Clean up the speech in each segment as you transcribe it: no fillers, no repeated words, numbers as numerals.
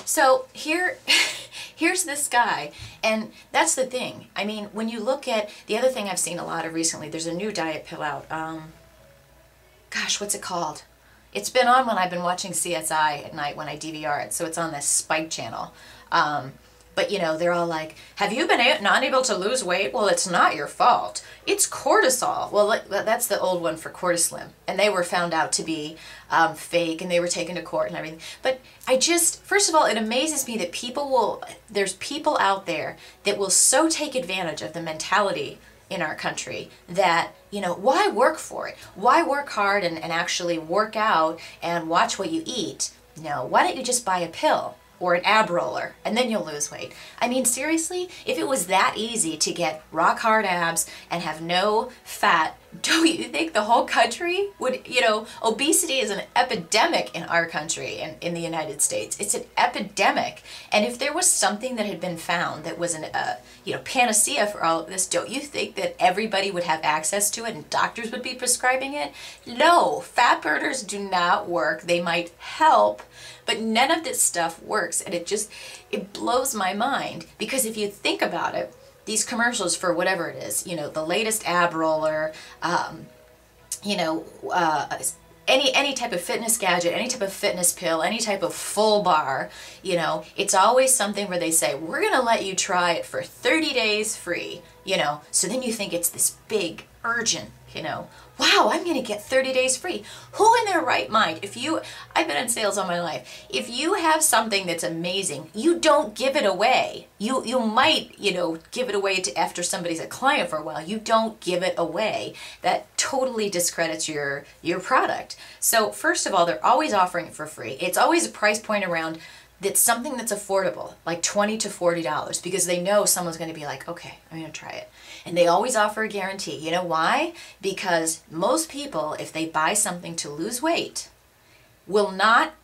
So here's this guy, and that's the thing. I mean, when you look at the other thing I've seen a lot of recently, there's a new diet pill out. Gosh, what's it called? It's been on when I've been watching CSI at night when I DVR it, so it's on this Spike channel. But you know, they're all like, have you been not able to lose weight? Well, it's not your fault. It's cortisol. Well, that's the old one for Cortislim. And they were found out to be fake, and they were taken to court and everything. But first of all, it amazes me that there's people out there that will so take advantage of the mentality in our country that, you know, why work for it? Why work hard and actually work out and watch what you eat? No, why don't you just buy a pill or an ab roller and then you'll lose weight? I mean, seriously, if it was that easy to get rock hard abs and have no fat, don't you think the whole country would, you know, obesity is an epidemic in our country and in the United States. It's an epidemic. And if there was something that had been found that was you know, panacea for all of this, don't you think that everybody would have access to it and doctors would be prescribing it? No, fat burners do not work. They might help, but none of this stuff works. And it blows my mind, because if you think about it, these commercials for whatever it is, you know, the latest ab roller, you know, any type of fitness gadget, any type of fitness pill, any type of full bar, you know, it's always something where they say, we're going to let you try it for 30 days free, you know, so then you think it's this big, urgent, you know, wow, I'm going to get 30 days free. Who in their right mind, I've been in sales all my life, if you have something that's amazing, you don't give it away. You might, you know, give it away after somebody's a client for a while. You don't give it away. That totally discredits your product. So first of all, they're always offering it for free. It's always a price point around that's something that's affordable, like $20 to $40, because they know someone's going to be like, okay, I'm going to try it. And they always offer a guarantee. You know why? Because most people, if they buy something to lose weight, will not,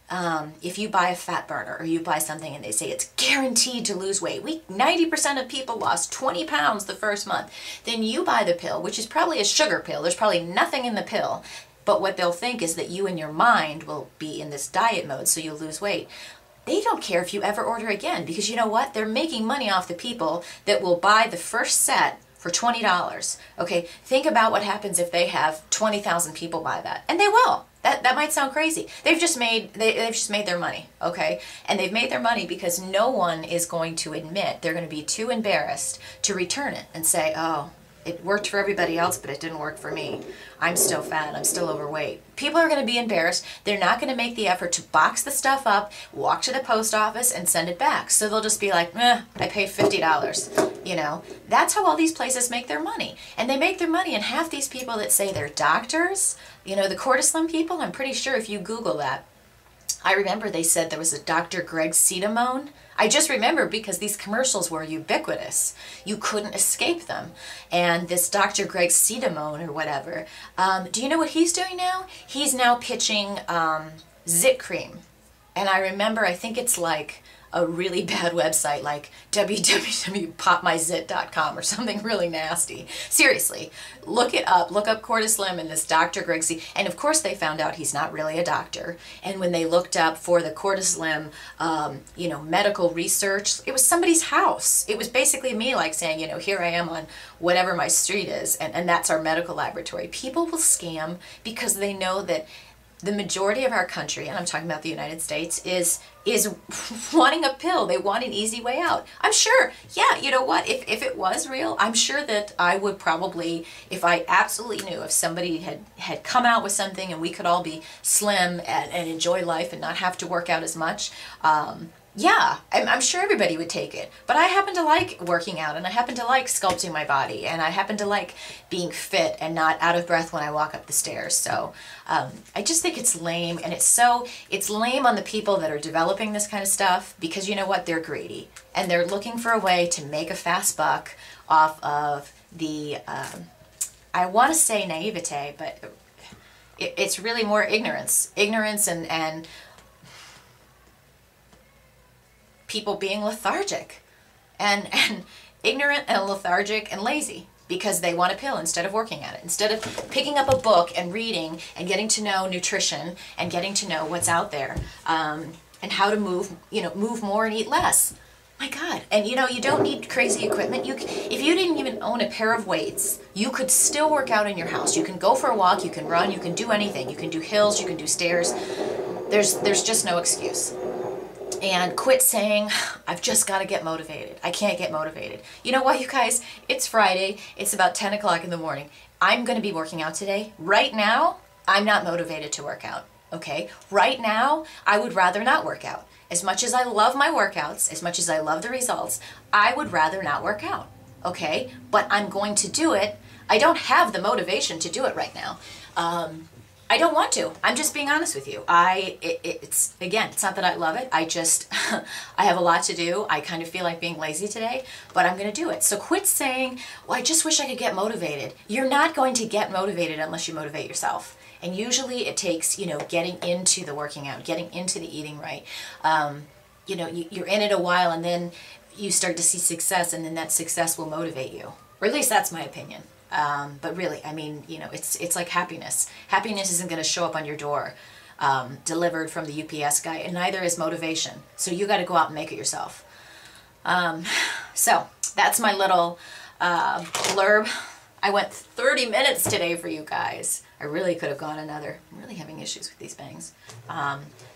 if you buy a fat burner or you buy something and they say it's guaranteed to lose weight, 90% of people lost 20 pounds the first month, then you buy the pill, which is probably a sugar pill. There's probably nothing in the pill, but what they'll think is that you in your mind will be in this diet mode, so you'll lose weight. They don't care if you ever order again, because you know what? They're making money off the people that will buy the first set for $20. Okay, think about what happens if they have 20,000 people buy that, and they will. That might sound crazy. They've just made their money, okay? And they've made their money because no one is going to admit, they're going to be too embarrassed to return it and say, oh, it worked for everybody else, but it didn't work for me. I'm still fat, I'm still overweight. People are going to be embarrassed. They're not going to make the effort to box the stuff up, walk to the post office, and send it back. So they'll just be like, I paid $50. You know, that's how all these places make their money. And they make their money, and half these people that say they're doctors, you know, the Cortislim people, I'm pretty sure if you Google that, I remember they said there was a Dr. Greg Cetamone. I just remember because these commercials were ubiquitous. You couldn't escape them. And this Dr. Greg Cetamone or whatever, do you know what he's doing now? He's now pitching Zit Cream. And I remember, I think it's like a really bad website like www.popmyzit.com or something really nasty. Seriously, look it up. Look up Cortislim and this Dr. Greg C. And of course they found out he's not really a doctor. And when they looked up for the Cortislim, you know, medical research, it was somebody's house. It was basically me like saying, you know, here I am on whatever my street is, and that's our medical laboratory. People will scam because they know that the majority of our country, and I'm talking about the United States, is wanting a pill. They want an easy way out. I'm sure, yeah, you know what, if it was real, I'm sure that I would probably, if I absolutely knew if somebody had come out with something and we could all be slim and enjoy life and not have to work out as much, yeah, I'm sure everybody would take it. But I happen to like working out, and I happen to like sculpting my body, and I happen to like being fit and not out of breath when I walk up the stairs. So I just think it's lame, and it's lame on the people that are developing this kind of stuff, because you know what? They're greedy, and they're looking for a way to make a fast buck off of the, I want to say naivete, but it's really more ignorance. Ignorance and people being lethargic and ignorant and lethargic and lazy because they want a pill instead of working at it, instead of picking up a book and reading and getting to know nutrition and getting to know what's out there. and how to move, move more and eat less. My God. And you don't need crazy equipment. If you didn't even own a pair of weights, you could still work out in your house. You can go for a walk, you can run, you can do anything. You can do hills, you can do stairs. There's just no excuse. And quit saying, I've just got to get motivated. I can't get motivated. You know what, you guys? It's Friday. It's about 10 o'clock in the morning. I'm going to be working out today. Right now, I'm not motivated to work out. Okay? Right now, I would rather not work out. As much as I love my workouts, as much as I love the results, I would rather not work out. Okay? But I'm going to do it. I don't have the motivation to do it right now. I don't want to. I'm just being honest with you. It's not that I love it. I just, I have a lot to do. I kind of feel like being lazy today, but I'm going to do it. So quit saying, well, I just wish I could get motivated. You're not going to get motivated unless you motivate yourself. And usually it takes, getting into the working out, getting into the eating right. You're in it a while and then you start to see success, and then that success will motivate you. Or at least that's my opinion. But really, I mean, it's like happiness. Happiness isn't going to show up on your door, delivered from the UPS guy, and neither is motivation. So you got to go out and make it yourself. So that's my little blurb. I went 30 minutes today for you guys. I really could have gone another. I'm really having issues with these bangs.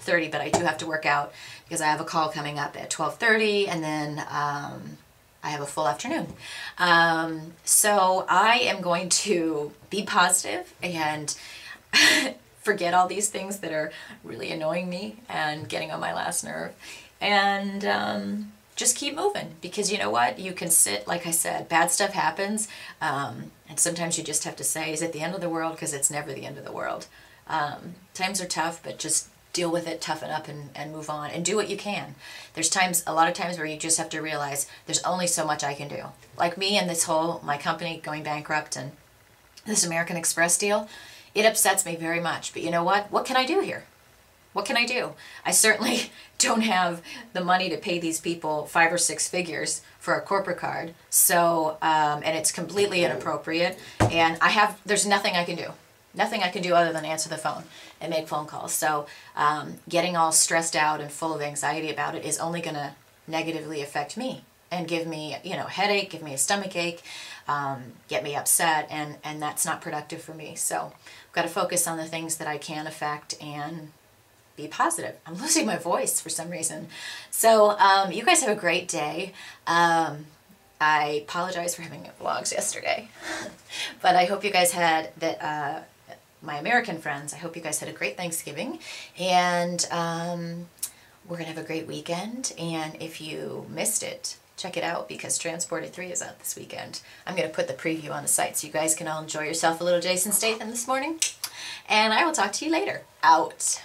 30, but I do have to work out because I have a call coming up at 12:30, and then I have a full afternoon. So I am going to be positive and forget all these things that are really annoying me and getting on my last nerve, and just keep moving, because you know what? You can sit, like I said, bad stuff happens, and sometimes you just have to say, is it the end of the world? Because it's never the end of the world. Times are tough, but just deal with it, toughen up, and move on, and do what you can. There's a lot of times where you just have to realize there's only so much I can do. Like me and my company going bankrupt and this American Express deal, it upsets me very much. But you know what? What can I do here? What can I do? I certainly don't have the money to pay these people 5 or 6 figures for a corporate card. So, and it's completely inappropriate. And there's nothing I can do. Nothing I can do other than answer the phone and make phone calls. So getting all stressed out and full of anxiety about it is only going to negatively affect me and give me, a headache, give me a stomach ache, get me upset, and that's not productive for me. So I've got to focus on the things that I can affect and be positive. I'm losing my voice for some reason. So you guys have a great day. I apologize for having vlogs yesterday, but I hope you guys had that. My American friends, I hope you guys had a great Thanksgiving, and we're gonna have a great weekend. And if you missed it, check it out, because Transported 3 is out this weekend. I'm gonna put the preview on the site so you guys can all enjoy yourself a little Jason Statham this morning, and I will talk to you later. Out.